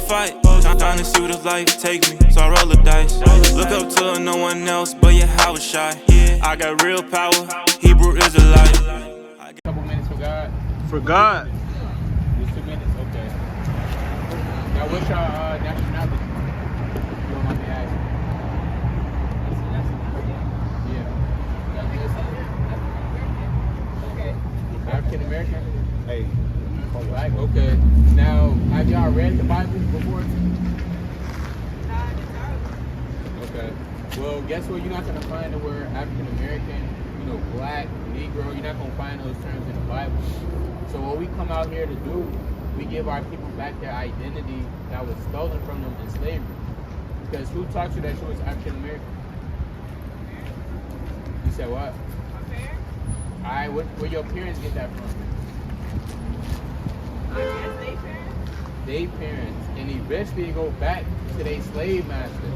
fight. Trying to see where the life take me, so I roll the dice. Look up to no one else, but yeah, I was shy. I got real power, Hebrew Israelite. Couple minutes for God. For God. Just 2 minutes, okay. Now, what's your nationality? If you don't mind me asking. Yeah. African American? Hey. Black? Okay. Now, have y'all read the Bible before? Okay. Well, guess what? You're not going to find the word African American, black, Negro. You're not going to find those terms in the Bible. So what we come out here to do, we give our people back their identity that was stolen from them in slavery. Because who taught you that she was African American? You said what? My parents? Alright, where your parents get that from? I guess they parents. They parents. And eventually go back to their slave master.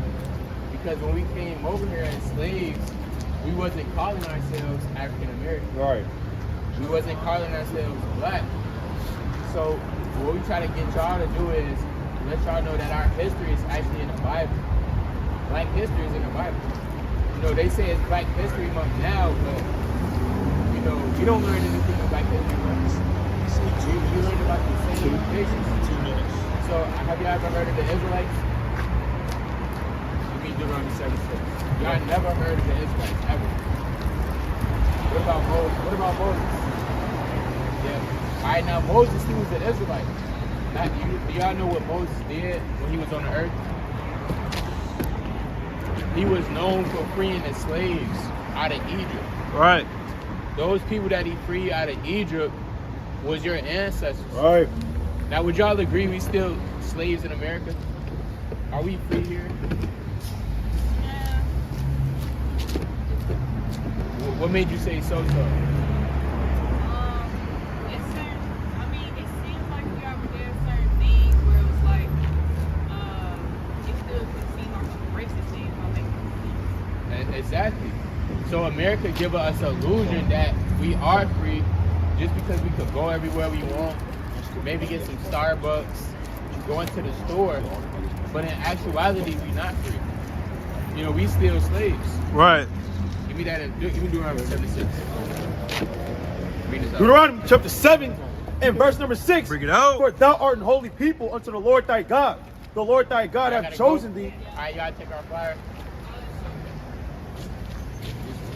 Because when we came over here as slaves, we wasn't calling ourselves African American. Right. We wasn't calling ourselves black. So what we try to get y'all to do is let y'all know that our history is actually in the Bible. Black history is in the Bible. They say it's Black History Month now, but you don't learn anything in Black History Month. You learn about the same basics. 2 minutes. So have you ever heard of the Israelites? You mean Deuteronomy 7:6. Y'all never heard of the Israelites ever. What about Moses? Yeah. Alright, now Moses, he was an Israelite. Do y'all know what Moses did when he was on the earth? He was known for freeing the slaves out of Egypt. Right. Those people that he freed out of Egypt was your ancestors. Right. Now, would y'all agree we still slaves in America? Are we free here? Yeah. What made you say so? It's certain. I mean, it seems like we are there certain things where it was like, it still could seem like some racist things. Exactly. So America give us an illusion that we are free just because we could go everywhere we want, maybe get some Starbucks, go into the store, but in actuality, we're not free. We still slaves. Right. Give me that. Give me Deuteronomy 76. Read this out. Deuteronomy chapter 7 and verse number 6. Bring it out. For thou art an holy people unto the Lord thy God. The Lord thy God hath chosen thee. All right, y'all take our flyer.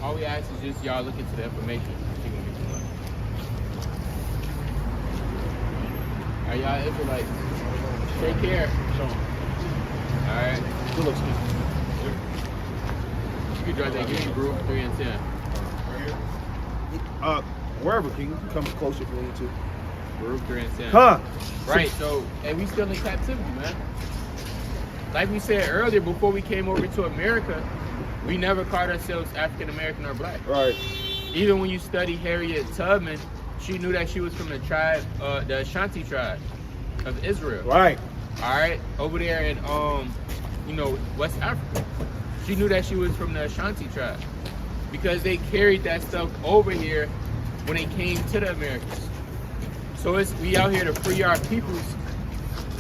All we ask is just y'all look into the information. All right, y'all Israelites. Take care. All right. Good looks. You can drive that game, bro. 3 and 10. Wherever, King. Come closer if you need to. Baruch 3 and 10. Huh. Right, so, and we still in captivity, man. Like we said earlier, before we came over to America, we never called ourselves African American or black. Right. Even when you study Harriet Tubman, she knew that she was from the tribe, the Ashanti tribe of Israel. Right. All right, over there in West Africa. She knew that she was from the Ashanti tribe because they carried that stuff over here when they came to the Americas. So we out here to free our peoples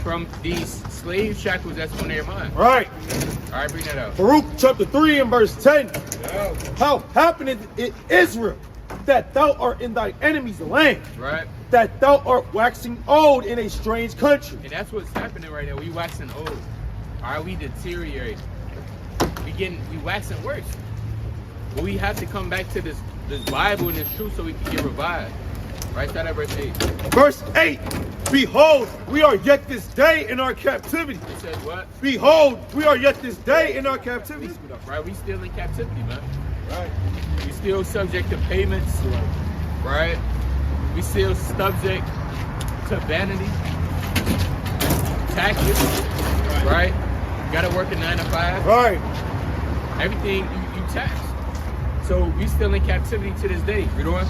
from these slave shackles that's on their mind. Right. All right, bring that out. Baruch chapter 3 and verse 10. Yo. How happeneth it Israel that thou art in thy enemy's land, Right. that thou art waxing old in a strange country. And that's what's happening right now. We waxing old. All right, we deteriorate. We waxing worse. But we have to come back to this Bible and this truth so we can get revived. Right, start at verse 8. Verse 8. Behold, we are yet this day in our captivity. It says what? Behold, we are yet this day in our captivity. Right, we still in captivity, man. Right. We still subject to payments. Right? We still subject to vanity, taxes. Right? Gotta work a 9 to 5. Right. Everything you tax. So we still in captivity to this day. You know what?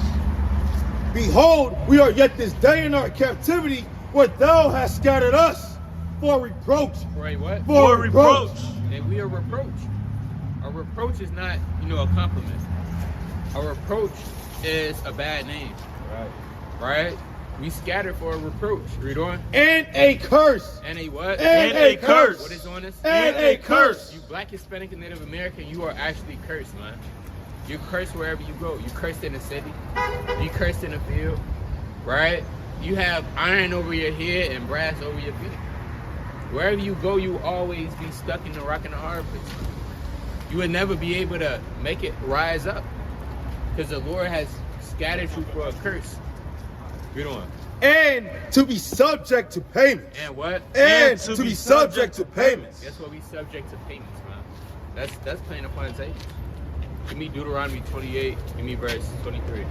Behold, we are yet this day in our captivity, where thou hast scattered us for reproach. Right, what? For reproach. And we are reproach. A reproach is not, a compliment. A reproach is a bad name. Right. Right? We scattered for a reproach. Read on. And a curse. And a what? And a curse. What is on us? And a curse. You Black, Hispanic, and Native American, you are actually cursed, man. You're cursed wherever you go. You're cursed in the city. You're cursed in the field, right? You have iron over your head and brass over your feet. Wherever you go, you will always be stuck in the rock and the hard place. You would never be able to make it rise up because the Lord has scattered you for a curse. Read on. And to be subject to payments. And what? And to be subject to payments. That's what we subject to payments, man. That's plain upon the table. Give me Deuteronomy 28. Give me verse 23.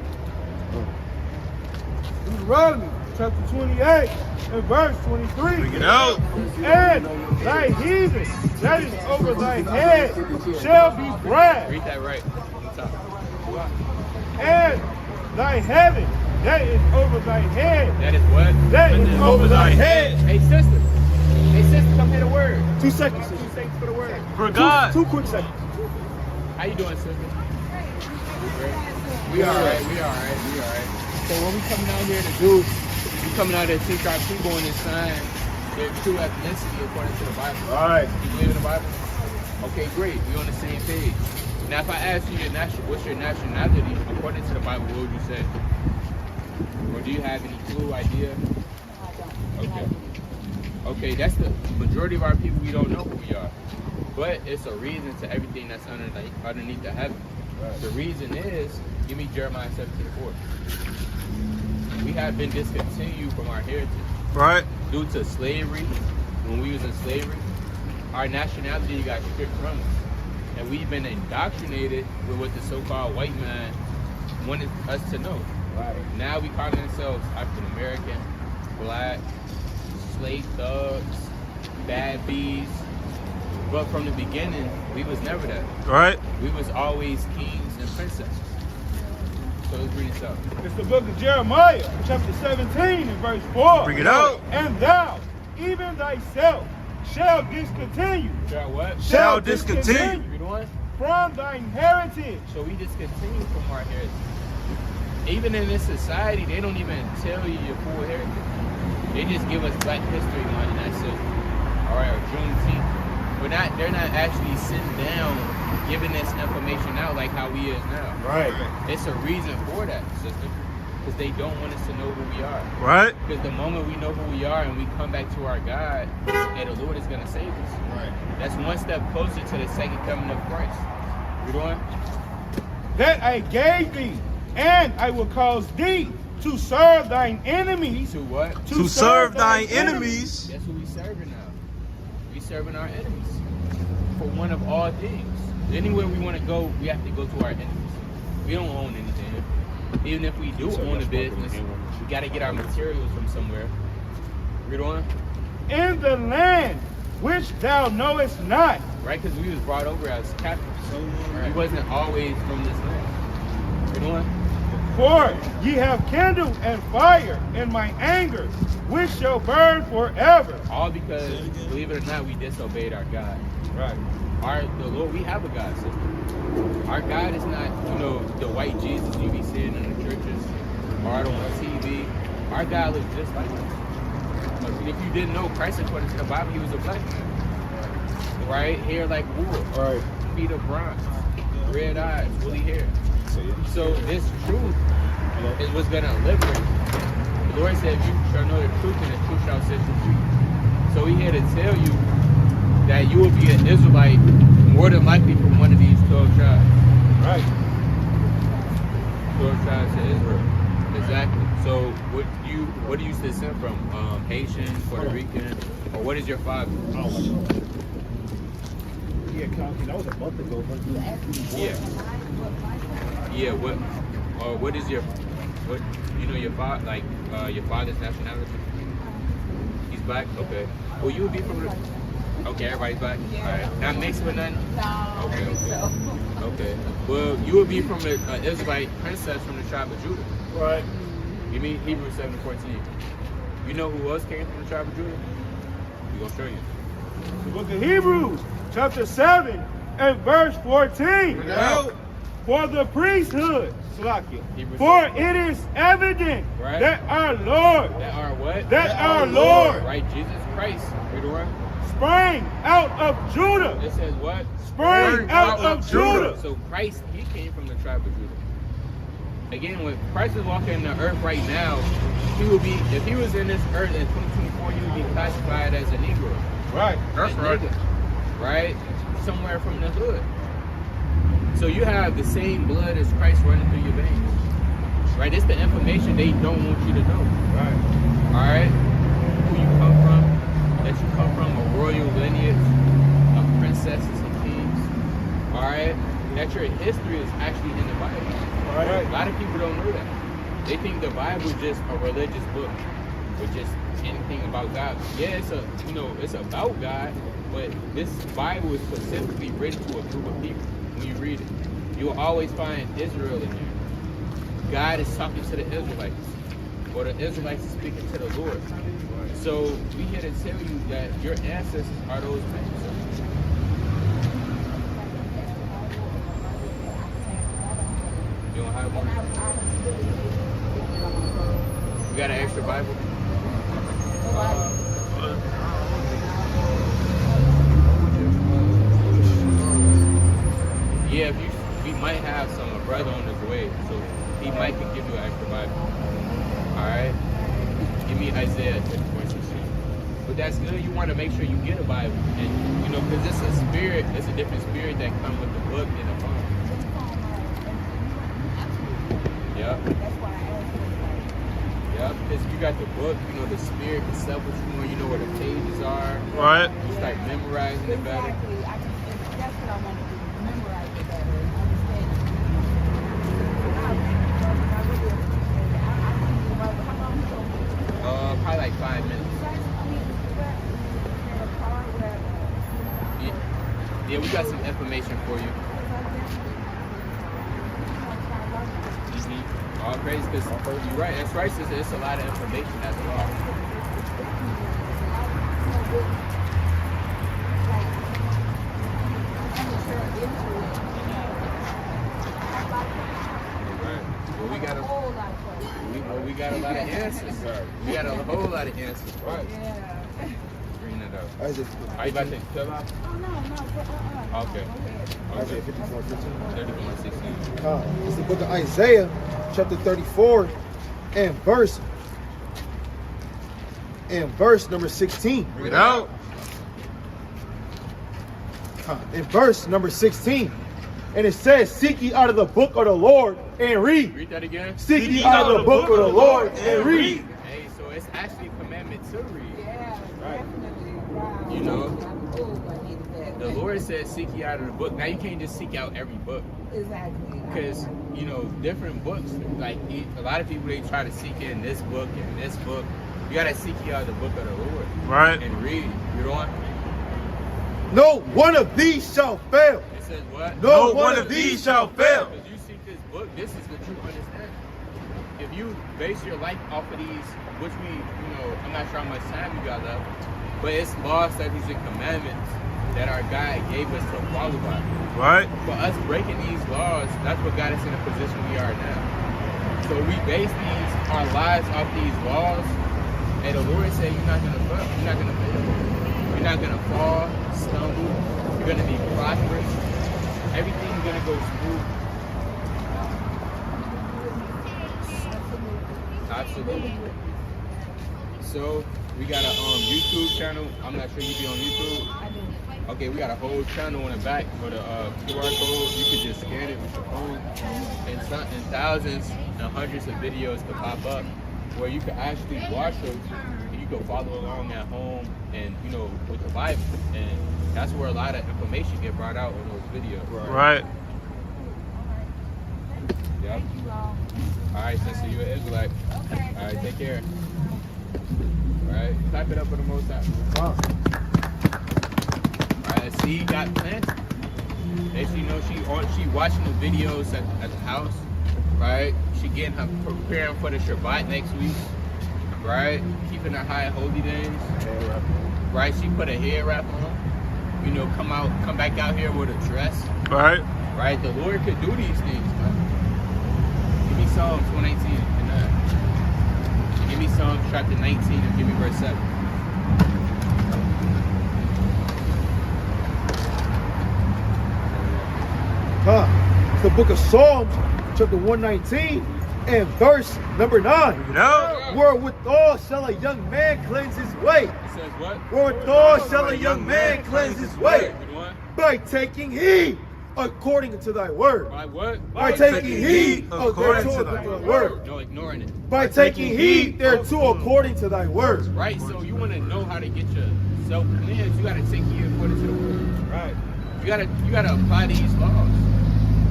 Deuteronomy chapter 28 and verse 23. Bring it out. And thy heathen that is over thy head shall be brass. Read that right. On top. And thy heaven that is over thy head. That is what? That is over thy head. Hey, sister. Hey, sister, come hear the word. 2 seconds. 2 seconds for the word. For God. Two quick seconds. How you doing, sister? We all right. We all right. We all right. So what we coming out here to do, we coming out here to teach our people in this sign their true ethnicity according to the Bible. All right. You believe in the Bible? Okay, great. We're on the same page. Now, if I ask you what's your nationality according to the Bible, what would you say? Or do you have any clue, idea? Okay. Okay, that's the majority of our people. We don't know who we are, but it's a reason to everything that's underneath the heaven. Right. The reason is, give me Jeremiah 17:4. We have been discontinued from our heritage. Right. Due to slavery, when we was in slavery, our nationality got stripped from us. And we've been indoctrinated with what the so-called white man wanted us to know. Right. Now we call ourselves African American, black, slave thugs, bad bees. But from the beginning, we was never that. Right. We was always kings and princesses. So let's read this up. It's the book of Jeremiah, chapter 17 and verse 4. Bring it out. And thou, even thyself, shall discontinue. Shall what? Shall discontinue. You doing? From thine heritage. So we discontinue from our heritage. Even in this society, they don't even tell you your full heritage. They just give us Black History Month and that's it. All right, or Juneteenth. They're not actually sitting down giving this information out like how we is now. Right. It's a reason for that, sister. Because they don't want us to know who we are. Right. Because the moment we know who we are and we come back to our God, and the Lord is going to save us. Right. That's one step closer to the second coming of Christ. You doing? That I gave thee, and I will cause thee to serve thine enemies. To what? To serve thine enemies. That's who we serving now. We serving our enemies. For one of all things. Anywhere we want to go, we have to go to our enemies. We don't own anything. Even if we do own a business, we got to get our materials from somewhere. Read on. In the land which thou knowest not. Right, because we was brought over as captives. Right. We wasn't always from this land. Read on. For ye have kindled a fire in my anger, which shall burn forever. All because, believe it or not, we disobeyed our God. Right. The Lord, we have a God, sister. Our God is not, the white Jesus you be seeing in the churches or on TV. Our God looks just like us. If you didn't know, Christ, according to the Bible, he was a black man. Right? Hair like wool. Right. Feet of bronze. Red eyes, woolly hair. So this truth is what's going to liberate you. The Lord said, you shall know the truth and the truth shall set you free. So we here to tell you that you will be an Israelite more than likely from one of these 12 tribes. Right. 12 tribes of Israel. Exactly. So what do you descend from? Haitian, Puerto Rican, or what is your father? Yeah, that was a month ago, but you asked me. Yeah. What is your your father's nationality? He's black? Okay. Well, you would be from the... Okay, everybody's black? Alright. Not mixed with nothing? No. Okay. Well, you would be from an Israelite princess from the tribe of Judah. Right. You mean Hebrews 7:14. You know who else came from the tribe of Judah? We're going to show you. The book of Hebrews, chapter 7 and verse 14. Yeah. For the priesthood, Slakia. Hebrews For 6. it is evident Right. that our Lord, That are what? that our Lord, Right, Jesus Christ. Read on. sprang out of Judah. It says what? Sprang out of Judah. So Christ, he came from the tribe of Judah. Again, when Christ is walking the earth right now, he will be, if he was in this earth in 2024, he would be classified as a Negro. Right. That's right. Right? Somewhere from the hood. So you have the same blood as Christ running through your veins. Right? It's the information they don't want you to know. Right. Alright? Who you come from, that you come from a royal lineage of princesses and kings. Alright? That your history is actually in the Bible. Right. A lot of people don't know that. They think the Bible is just a religious book or just anything about God. Yeah, it's about God, but this Bible is specifically written to a group of people. When you read it, you will always find Israel in there. God is talking to the Israelites, or the Israelites is speaking to the Lord. So we here to tell you that your ancestors are those men. You don't have one? You got an extra Bible? Yeah, we might have a brother on his way, so he might can give you an extra Bible. Alright? Give me Isaiah 54:16. But that's good, you want to make sure you get a Bible. And because it's a spirit, it's a different spirit that comes with the book and the phone. Yep. Yep, because you got the book, the spirit can sell what you want, you know where the pages are. Right. You start memorizing it better. Exactly. That's what I want to do. Memorize it better and understand it. How long you going? Probably like 5 minutes. Yeah, we got some information for you. All praise, because you're right. That's right, sister. It's a lot of information as well. Right. Well, we got a lot of answers, sir. We got a whole lot of answers. Right. Yeah. Bring it up. Isaiah Are you about to fill out? Oh, no. Okay. Isaiah 54:15. 31:16. It's the book of Isaiah, chapter 34, and verse number 16. Bring it out. In verse number 16. And it says, seek ye out of the book of the Lord and read. Read that again. Seek ye out of the book of the Lord and read. Hey, so it's actually a commandment to read. Yeah, Right. definitely. Wow. You know, Oh, I needed that. the Lord says seek ye out of the book. Now you can't just seek out every book. Exactly. Because, different books, like a lot of people, they try to seek it in this book and this book. You got to seek ye out of the book of the Lord. Right. And read. You know what? No one of these shall fail. It says what? No one of these shall fail. Because you seek this book, this is what you understand. If you base your life off of these, which I'm not sure how much time you got left, but it's laws, statutes, and commandments that our God gave us to follow by. Right. For us breaking these laws, that's what got us in the position we are now. So we base our lives off these laws, and the Lord said, you're not gonna fail. You're not gonna fail. You're not gonna fall, stumble. You're gonna be prosperous. Everything's gonna go smooth. Absolutely. So we got a YouTube channel. I'm not sure you be on YouTube. I do. Okay, we got a whole channel on the back for the QR code. You can just scan it with your phone, and thousands and hundreds of videos to pop up where you can actually watch them and you can follow along at home and with the Bible. And that's where a lot of information get brought out in those videos. Right. Yep. All right, sister, you're an Israelite. All right, take care. All right, clap it up for the Most High. All right, seed got planted. And she watching the videos at the house, right? She getting her preparing for the Shabbat next week, right? Keeping her high holy days, right? She put a hair wrap on, come back out here with a dress, Right. Right? The Lord could do these things, man. Give me Psalms 118 and give me Psalms chapter 19 and give me verse 7. It's the book of Psalms, chapter 119, and verse number 9. Bring it out. Wherewithal shall a young man cleanse his way? It says what? Wherewithal shall a young man cleanse his way? Good one. By taking heed according to thy word. By what? By taking heed according to thy word. No, ignoring it. By taking heed thereto according to thy word. Right, so you want to know how to get yourself cleansed, you got to take heed according to the word. Right. You gotta apply these laws.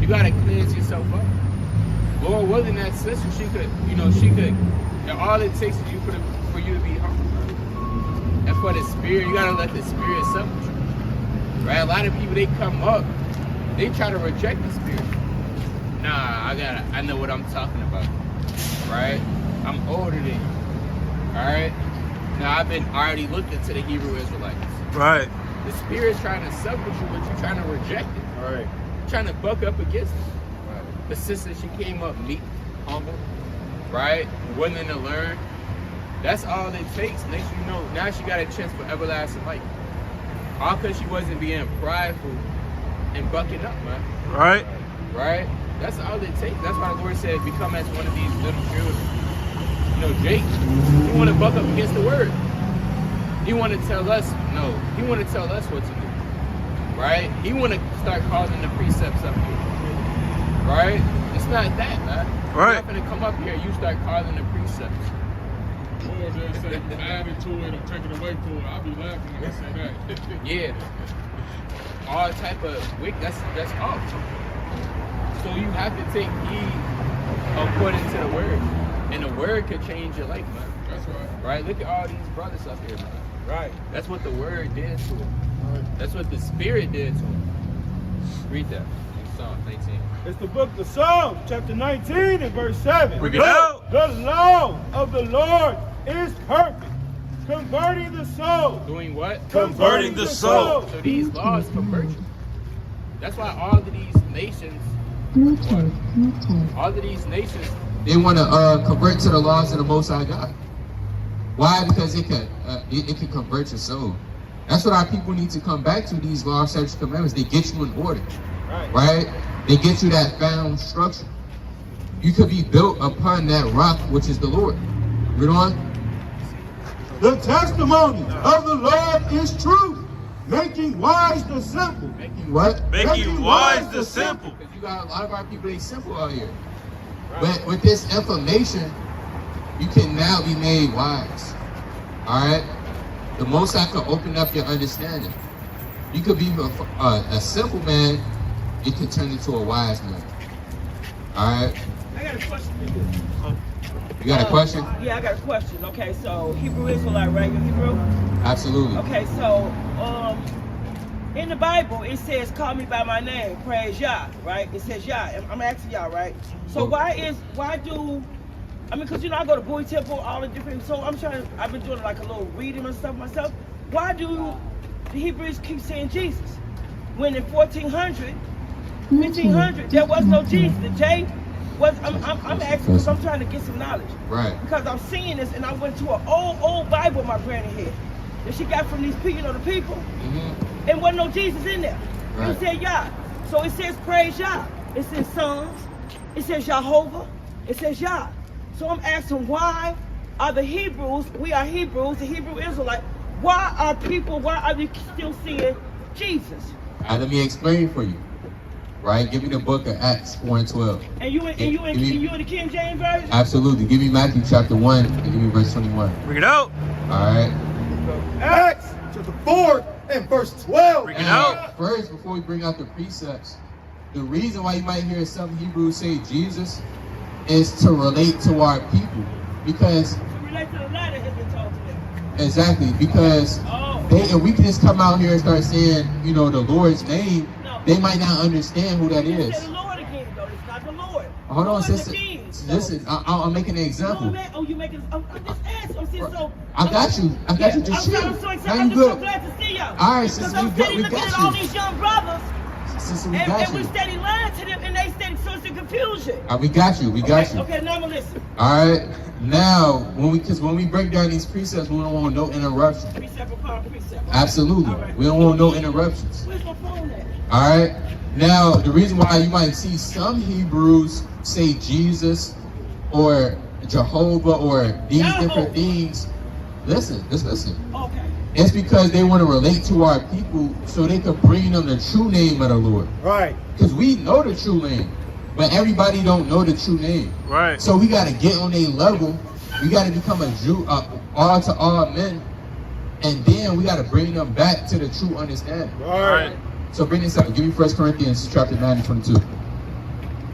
You gotta cleanse yourself up. Lord wasn't that sister, she could, and all it takes is for you to be humble. And for the spirit, you gotta let the spirit separate you. Right? A lot of people, they come up, they try to reject the spirit. Nah, I know what I'm talking about. Right? I'm older than you. Alright? Now I've been already looked into the Hebrew Israelites. Right. The spirit's trying to separate you, but you're trying to reject it. Right. You're trying to buck up against it. Right. The sister, she came up meek, humble, right? Willing to learn. That's all it takes. Next you know, now she got a chance for everlasting life. All because she wasn't being prideful and bucking up, man. Right. Right? That's all it takes. That's why the Lord said, become as one of these little children. Jake, he want to buck up against the word. He want to tell us, no. He want to tell us what to do. Right? He want to start calling the precepts up here. Right? It's not that, man. Right. You're not going to come up here and you start calling the precepts. Or just say adding to it or taking away from it. I'll be laughing when I say that. Yeah. All type of wick, that's off. So you have to take heed according to the word. And the word could change your life, man. That's right. Right? Look at all these brothers up here, man. Right. That's what the word did to them. That's what the spirit did to them. Read that. Psalm 19. It's the book of Psalms, chapter 19 and verse 7. Bring it out. The law of the Lord is perfect, converting the soul. Doing what? Converting the soul. So these laws convert you. That's why all of these nations, they want to convert to the laws of the Most High God. Why? Because it can convert your soul. That's what our people need to come back to, these law, statutes, commandments. They get you in order, right? They get you that found structure. You could be built upon that rock, which is the Lord. Read on. The testimony of the Lord is true, making wise the simple. What? Making wise the simple. Because you got a lot of our people, they simple out here. But with this information, you can now be made wise. Alright? The Most High can open up your understanding. You could be a simple man, it could turn into a wise man. Alright? I got a question for you. You got a question? Yeah, I got a question. Okay, so Hebrew Israelite, right? You're Hebrew? Absolutely. Okay, so in the Bible it says, "Call me by my name, praise Yah," right? It says Yah. I'm asking y'all, right? So because I go to Bowie Temple, all the different. So I've been doing like a little reading and stuff myself. Why do the Hebrews keep saying Jesus when in 1400, 1500 there was no Jesus? The J was. I'm asking because I'm trying to get some knowledge. Right. Because I'm seeing this, and I went to an old Bible my granny had that she got from these people, the people. Mm-hmm. And wasn't no Jesus in there. Right. It said Yah. So it says praise Yah. It says Psalms. It says Jehovah. It says Yah. So I'm asking, why are the Hebrews, we are Hebrews, the Hebrew Israelite, why are we still seeing Jesus? Let me explain for you. Right? Give me the book of Acts 4 and 12. And you in the King James Version? Absolutely. Give me Matthew chapter 1 and give me verse 21. Bring it out. Alright? Acts chapter 4 and verse 12. Bring it out. First, before we bring out the precepts, the reason why you might hear some Hebrews say Jesus is to relate to our people. Because To relate to the letter has been told to them. exactly, because if we can just come out here and start saying, the Lord's name, they might not understand who that You is. said the Lord again, though. It's not the Lord. Hold on, Lord sister. again, so- Listen, I'm making an example. You making? I'm just asking. I'm saying so. I got you. Just chill. I'm so excited. Now I'm you just so good. glad to see y'all. All right, Because sister, I'm we sitting got looking at you. all these young brothers. Sis, so we got And we you. steady lying to them, and they steady sourcing confusion. We got you. We got you. Okay, now I'm gonna listen. All right. Now, when we break down these precepts, we don't want no interruption. Precept upon precept. Absolutely. All right. We don't want no interruptions. Where's my phone at? All right. Now, the reason why you might see some Hebrews say Jesus or Jehovah or these different things, listen, just listen. Okay. It's because they want to relate to our people so they can bring them the true name of the Lord. Right. Because we know the true name, but everybody don't know the true name. Right. So we got to get on their level. We got to become a Jew, all to all men, and then we got to bring them back to the true understanding. Right. So bring this up. Give me 1 Corinthians chapter 9 and 22.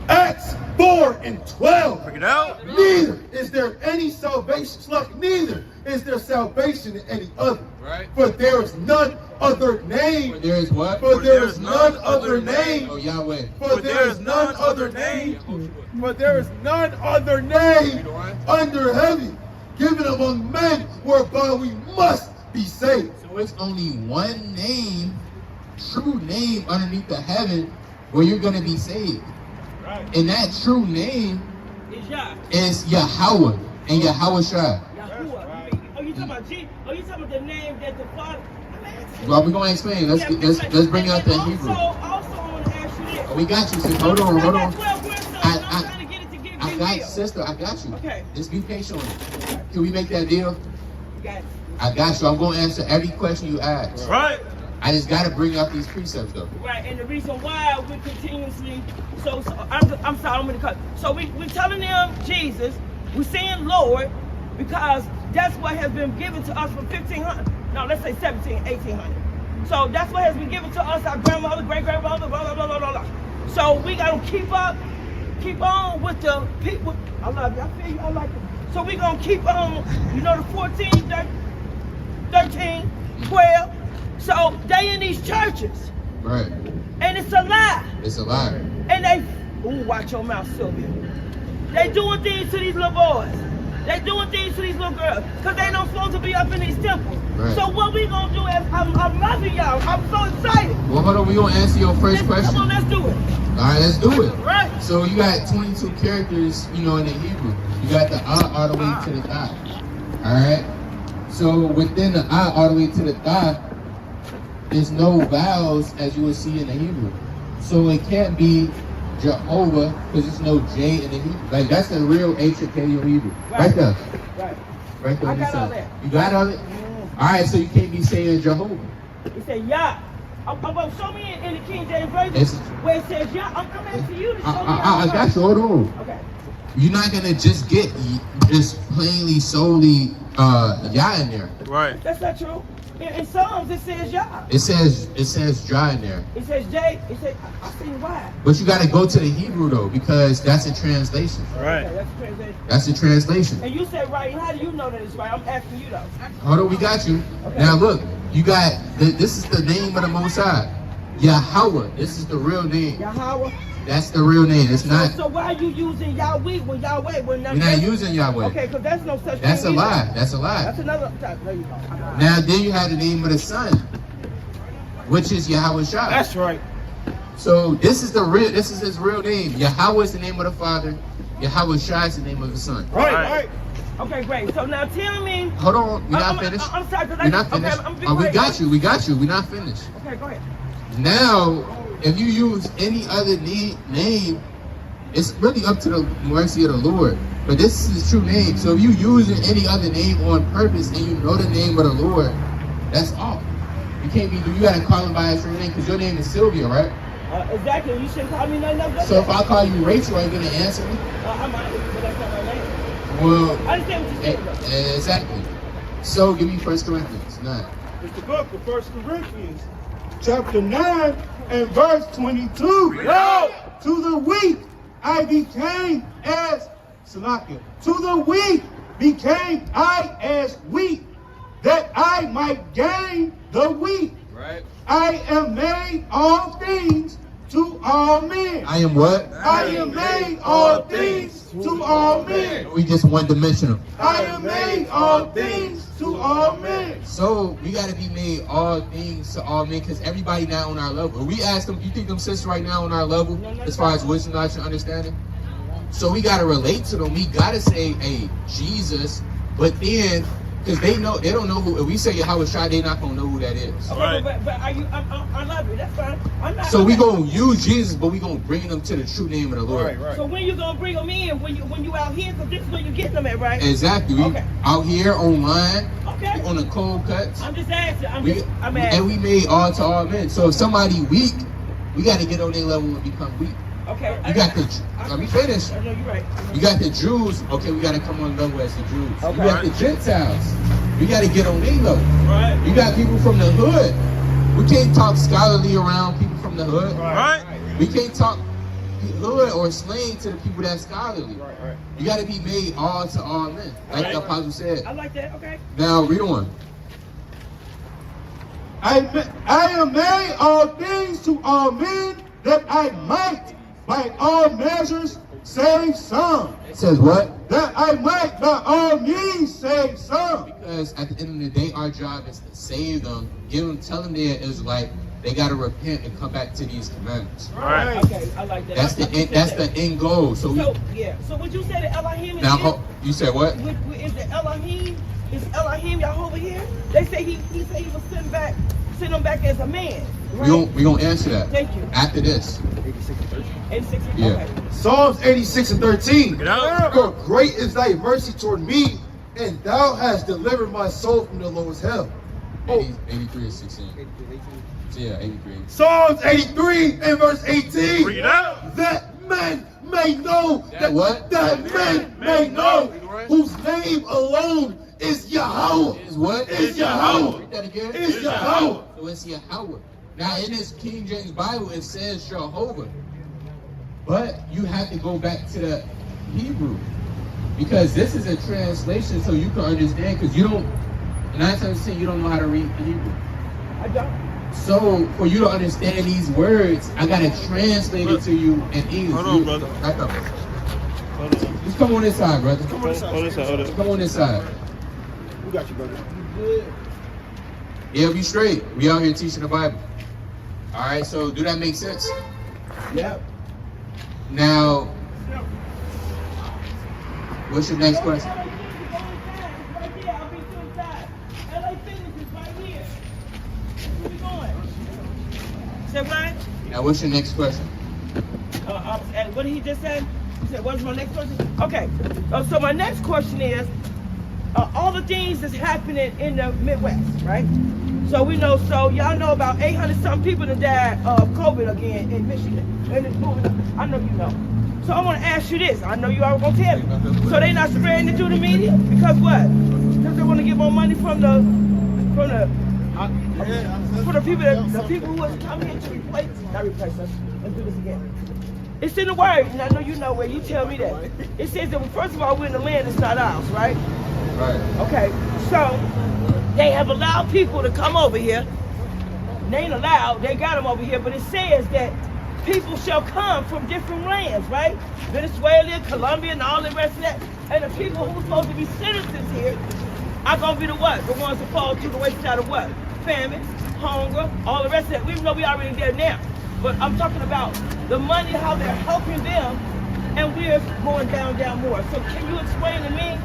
Acts 4:12. Bring it out. Neither is there any salvation. Look, neither is there salvation in any other. Right. For there is none other name. For there is what? For there is none other name. Oh, Yahweh. For there is none other name. For there is none other name under heaven given among men whereby we must be saved. So it's only one name, true name underneath the heaven where you're going to be saved. Right. And that true name It's Yah. is Yahweh and Yahweh Shai. Yahuwah. Oh, you talking about G? Oh, you talking about the name that the Father? Well, we're going to explain. Let's bring out the Hebrew. Also, I want to ask you this. We got you, sis. Hold on. I got 12 grandsons, and I'm trying to get it to give I me got real. you, sister. I got you. Okay. Just be patient on it. Can we make that deal? You got it. I got you. I'm going to answer every question you ask. Right. I just got to bring out these precepts, though. Right, and the reason why we continuously, I'm sorry, I'm gonna cut. So we telling them Jesus, we saying Lord, because that's what has been given to us from 1500. No, let's say 1800. So that's what has been given to us, our grandmother, great grandmother, blah blah blah blah blah. So we gotta keep on with the people. I love you. I feel you. I like it. So we gonna keep on. You know the 14, 13, 12. So they in these churches, Right. and it's a lie. It's a lie. And they, watch your mouth, Sylvia. They doing things to these little boys. They doing things to these little girls, because they don't supposed to be up in these temples. Right. So what we gonna do is, I'm loving y'all. I'm so excited. Well, hold on. We're going to answer your first question. Come on, let's do it. All right, let's do it. Right. So you got 22 characters, in the Hebrew. You got the all the way to the thigh. All right. So within the all the way to the thigh, there's no vowels as you will see in the Hebrew. So it can't be Jehovah because there's no J in the Hebrew. Like that's the real H-K in Hebrew. Right there. Right. Right there. I got all that. You got all that? All right, so you can't be saying Jehovah. It said Yah. I'm going to show me in the King James Version where it says Yah. I'm asking you to show me. I got you. Hold on. Okay. You're not gonna just get just plainly solely Yah in there. Right. That's not true. In Psalms it says Yah. It says Jah in there. It says J. It says I see why. But you got to go to the Hebrew though, because that's a translation. Right. Okay, that's a translation. That's a translation. And you said right. How do you know that it's right? I'm asking you though. Hold on, we got you. Okay. Now look, you got this is the name of the Most High, Yahweh. This is the real name. Yahweh. That's the real name. It's not. So why are you using Yahweh when Yahweh when We're not using Yahweh. Okay, because that's no such That's a thing. lie. either. That's a lie. That's another. There you go. Now then you have the name of the Son, which is Yahweh Shai. That's right. So this is his real name. Yahweh is the name of the Father. Yahweh Shai is the name of the Son. Right. Okay, great. So now tell me. Hold on, we're not finished. I'm sorry, because We're not finished. We got you. We're not finished. Okay, go ahead. Now, if you use any other name, it's really up to the mercy of the Lord. But this is his true name. So if you using any other name on purpose and you know the name of the Lord, that's all. You can't be. You gotta call him by his true name because your name is Sylvia, right? Exactly. You shouldn't call me nothing else. So if I call you Rachel, are you gonna answer me? I might, but that's not my name. Well, I understand what you're saying, though. exactly. So give me 1 Corinthians 9. It's the book of 1 Corinthians, chapter 9 and verse 22. Yo! To the weak I became as Salakia. To the weak became I as weak, that I might gain the weak. Right. I am made all things to all men. I am what? I am made all things to all men. We just one dimensional. I am made all things to all men. So we got to be made all things to all men, because everybody not on our level. We ask them, you think them sisters right now on our level as far as wisdom, knowledge, and understanding? So we got to relate to them. We got to say, hey, Jesus, but then, because they don't know who, if we say Yahweh Shai, they not going to know who that is. Okay, Right. but I love you. That's fine. I'm not. So we going to use Jesus, but we going to bring them to the true name of the Lord. So when you gonna bring them in? When you out here? Because this is where you getting them at, right? Exactly. We Okay. out here online, Okay. on the cold cuts. I'm just asking. I'm And asking. we made all to all men. So if somebody weak, we got to get on their level and become weak. Okay. You got the, let me finish. I know you're right. You got the Jews, okay, we got to come on level as the Jews. Okay. You got the Gentiles, we got to get on their level. Right. You got people from the hood. We can't talk scholarly around people from the hood. Right? We can't talk hood or slang to the people that's scholarly. You got to be made all to all men, like the apostle said. I like that. Okay. Now, read on. I am made all things to all men, that I might by all measures save some. It says what? That I might by all means save some. Because at the end of the day, our job is to save them, tell them they're Israelite. They got to repent and come back to these commandments. Right. Okay. I like that. That's the end goal. So yeah. So would you say the Elohim is now here? you said what? Is the Elohim? Is Elohim Yahweh here? They say he said he was send him back as a man. Right? We gonna answer that. Thank you. After this. 86. Yeah. Okay. Psalms 86 and 13. Get out. For great is thy mercy toward me, and thou hast delivered my soul from the lowest hell. 83 and 16. So yeah, 83. Psalms 83 and verse 18. Bring it out. That men may know That what? That men may know whose name alone is Yahweh. Is what? Is Yahweh. Read that again. Is Yahweh. So it's Yahweh. Now in this King James Bible it says Jehovah. But you have to go back to the Hebrew. Because this is a translation so you can understand, because you don't, 9 times out of 10 you don't know how to read the Hebrew. I don't. So for you to understand these words, I gotta translate it to you in English. Hold on, brother. Back up. Hold on. Just come on this side, brother. Hold on. Come on this side. We got you, brother. Yeah, be straight. We out here teaching the Bible. All right, so do that make sense? Yeah. Now, what's your next question? Right there. I'll be to the side. LA Fitness is right here. Where we going? Say what? Now, what's your next question? And what did he just say? He said, what's my next question? Okay. So my next question is, all the things that's happening in the Midwest, right? So we know, so y'all know about 800 some people that died of COVID again in Michigan. And it's moving up. I know you know. So I want to ask you this. I know you are going to tell me. So they not spreading it through the media? Because what? Because they want to get more money from the people who has come here to not replace us. Let's do this again. It's in the word, and I know you know where you tell me that. It says that, first of all, we're in the land that's not ours, right? Right. Okay, so they have allowed people to come over here. They ain't allowed, they got them over here, but it says that people shall come from different lands, right? Venezuela, Colombia, and all the rest of that. And the people who are supposed to be citizens here are going to be the what? The ones that fall to the wayside of what? Famine, hunger, all the rest of that. We know we already there now. But I'm talking about the money, how they're helping them, and we're going down more. So can you explain to me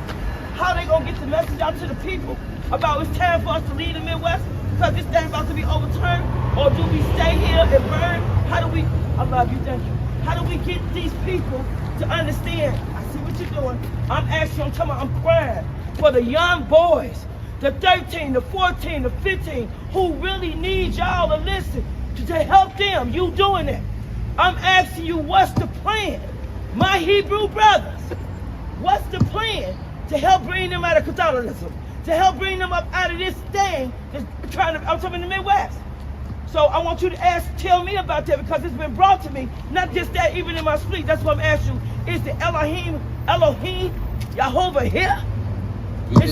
how they going to get the message out to the people about it's time for us to leave the Midwest because this thing about to be overturned? Or do we stay here and burn? How do we, I love you, thank you. How do we get these people to understand? I see what you're doing. I'm asking, I'm crying for the young boys, the 13, the 14, the 15, who really need y'all to listen to help them. You doing it. I'm asking you, what's the plan? My Hebrew brothers, what's the plan to help bring them out of Catholicism? To help bring them up out of this thing that's trying to, I'm talking in the Midwest. So I want you to tell me about that because it's been brought to me. Not just that, even in my sleep. That's what I'm asking you. Is the Elohim, Yahovah here? We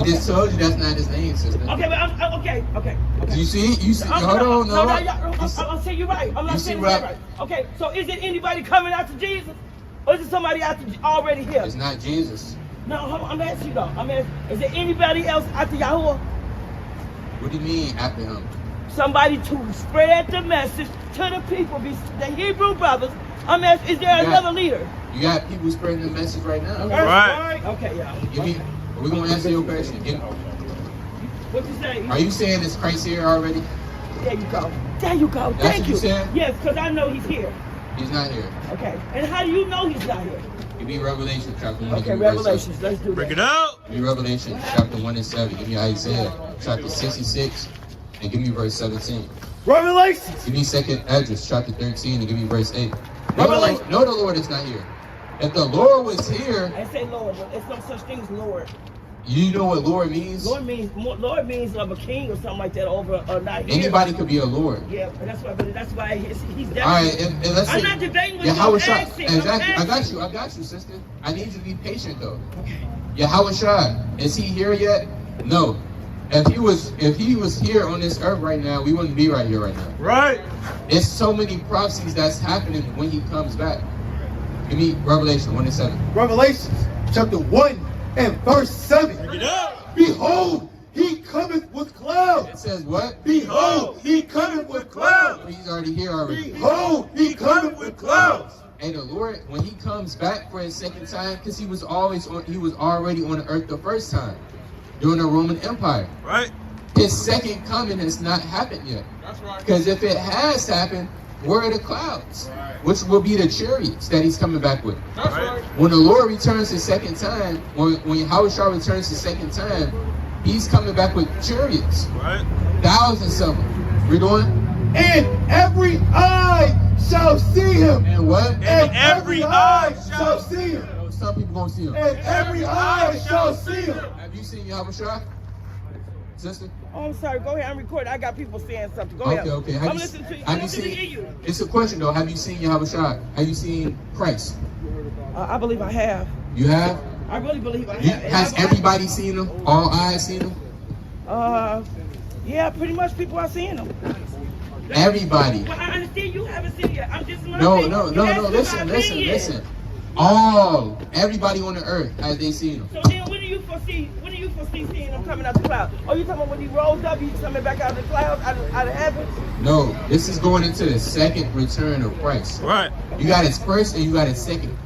just told you that's not his name, sister. Okay, but okay. You see? Hold on, no. I'm saying you're right. I'm not saying you're right. Okay, so is it anybody coming after Jesus? Or is it somebody already here? It's not Jesus. No, hold on, I'm asking you though. Is there anybody else after Yahuwah? What do you mean after him? Somebody to spread the message to the people, the Hebrew brothers. I'm asking, is there another leader? You got people spreading the message right now. Right. Okay, yeah. Give me. We're gonna answer your question. What you say? Are you saying is Christ here already? There you go. There you go. That's Thank what you. you said? Yes, because I know he's here. He's not here. Okay. And how do you know he's not here? Give me Revelation chapter 1. Okay, Revelations. Let's do Break that. it out. Give me Revelation chapter 1 and 7. Give me Isaiah chapter 66 and give me verse 17. Revelations. Give me 2nd Esdras chapter 13 and give me verse 8. Revelation. No, the Lord is not here. If the Lord was here, I say Lord, but there's no such thing as Lord. you know what Lord means? Lord means of a king or something like that over not here. Anybody could be a Lord. Yeah, but that's why he's definitely. All right, and let's I'm say, not debating with Yahweh you. Shai. Exactly. Exactly. I got you, sister. I need you to be patient though. Okay. Yahweh Shai, is he here yet? No. If he was here on this earth right now, we wouldn't be right here right now. Right. There's so many prophecies that's happening when he comes back. Give me Revelation 1 and 7. Revelation chapter 1 and verse 7. Break it out. Behold, he cometh with It clouds. says what? Behold, he cometh with clouds. He's already here already. Behold, he cometh with clouds. And the Lord, when he comes back for his second time, because he was already on the earth the first time during the Roman Empire. Right. His second coming has not happened yet. That's right. Because if it has happened, where are the clouds? Which will be the chariots that he's coming back with. That's right. When the Lord returns the second time, when Yahushua returns the second time, he's coming back with chariots. Right. Thousands of them. Read on. And every eye shall see him. And what? And every eye shall see him. Some people gonna see him. And every eye shall see him. Have you seen Yahushua? Sister? Oh, I'm sorry. Go ahead. I'm recording. I got people saying something. Go Okay, ahead. okay. I'm listening to you. Have I'm you listening to seen? you. It's a question though. Have you seen Yahushua? Have you seen Christ? I believe I have. You have? I really believe I You, have. And has I've- everybody seen him? All eyes seen him? Yeah, pretty much people are seeing them. Everybody. Well, I understand you haven't seen it yet. I'm just No. Listen. Everybody on the earth, has they seen him? So then, when do you foresee seeing him coming out the cloud? Oh, you talking about when he rose up, he's coming back out of the clouds, out of heaven? No, this is going into the second return of Christ. Right. You got his first and you got his second.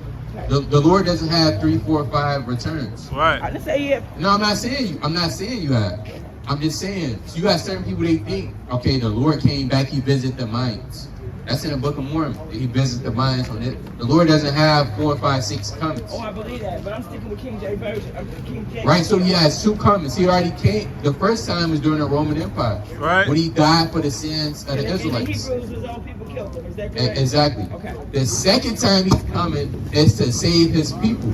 The Lord doesn't have 3, 4, 5 returns. I Right. didn't say it. No, I'm not saying you have. I'm just saying, you got certain people, they think, okay, the Lord came back, he visited the minds. That's in the Book of Mormon. He visits the minds on it. The Lord doesn't have 4, 5, 6 comings. Oh, I believe that, but I'm sticking with King James Version. King James. Right, so he has 2 comings. He already came. The first time was during the Roman Empire. Right. When he died for the sins of the And in the Israelites. Hebrews, his own people killed him. Is that correct? Exactly. Okay. The second time he's coming is to save his people.